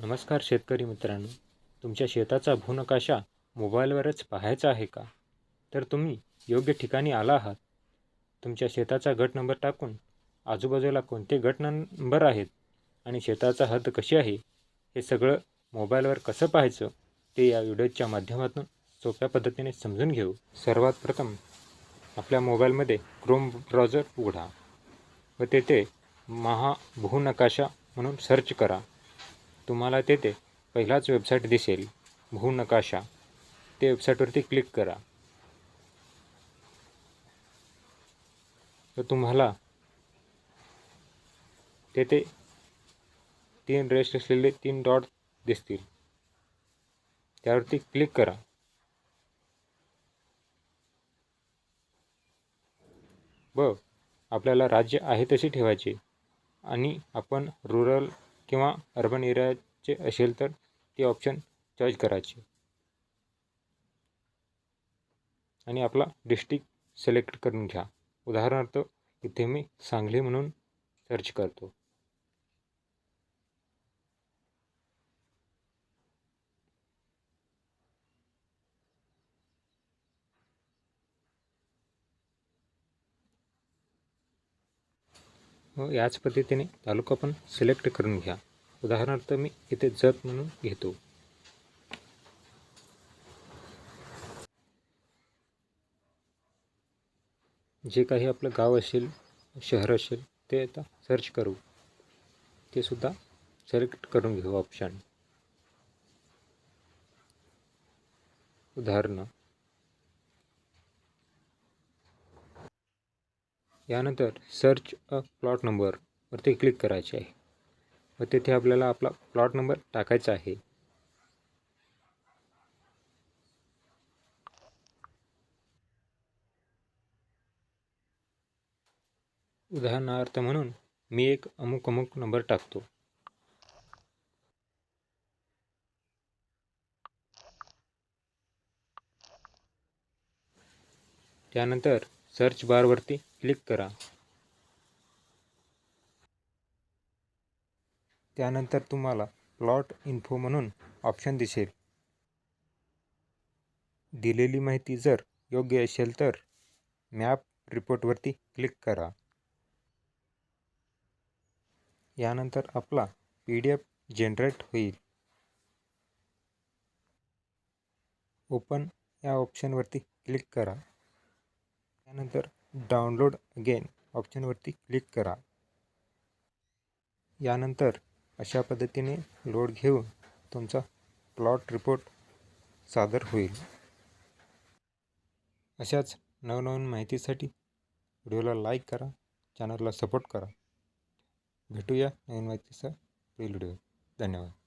नमस्कार शेतकरी मित्रांनो, तुमच्या शेताचा भूनकाशा मोबाईलवरच पाहायचा आहे का? तर तुम्ही योग्य ठिकाणी आला आहात. तुमच्या शेताचा गट नंबर टाकून आजूबाजूला कोणते गट नंबर आहेत आणि शेताचा हद्द कशी आहे हे सगळं मोबाईलवर कसं पाहायचं ते या व्हिडिओच्या माध्यमातून सोप्या पद्धतीने समजून घेऊ. सर्वात प्रथम आपल्या मोबाईलमध्ये क्रोम ब्राउझर उघडा व तेथे भूनकाशा म्हणून सर्च करा. तुम्हाला तेथे पहिलाच वेबसाईट दिसेल, भूनकाशा. ते वेबसाईटवरती क्लिक करा. तर तुम्हाला तेथे 3 रेष असलेले 3 डॉट दिसतील. त्यावरती क्लिक करा. व आपल्याला राज्य आहे तसे ठेवायचे आणि आपण रुरल किंवा अर्बन एरियाचे असेल तर ते ऑप्शन चॉईस करायचे आणि आपला डिस्ट्रिक्ट सिलेक्ट करून घ्या. उदाहरणार्थ इथे मी सांगली म्हणून सर्च करतो. व याच पद्धतीने तालुका पण सिलेक्ट करून घ्या. उदाहरणार्थ मी इथे जत म्हणून घेतो. जे काही आपलं गाव असेल, शहर असेल ते आता सर्च करू. ते सुद्धा सिलेक्ट करून घेऊ ऑप्शन. उदाहरण यानंतर सर्च अ प्लॉट नंबर वरती क्लिक करायचे आहे व तेथे आपल्याला आपला प्लॉट नंबर टाकायचा आहे. उदाहरणार्थ म्हणून मी एक अमुक नंबर टाकतो. त्यानंतर सर्च बारवरती क्लिक करा. त्यानंतर तुम्हाला प्लॉट इन्फो म्हणून ऑप्शन दिसेल. दिलेली माहिती जर योग्य असेल तर मॅप रिपोर्टवरती क्लिक करा. यानंतर आपला PDF जनरेट होईल. ओपन या ऑप्शनवरती क्लिक करा. त्यानंतर डाउनलोड अगेन ऑप्शनवरती क्लिक करा. यानंतर अशा पद्धतीने लोड घेऊन तुमचा प्लॉट रिपोर्ट सादर होईल. अशाच नवनवीन माहितीसाठी व्हिडिओला लाईक करा, चॅनलला सपोर्ट करा. भेटूया नवीन माहितीसह पुढील व्हिडिओ. धन्यवाद.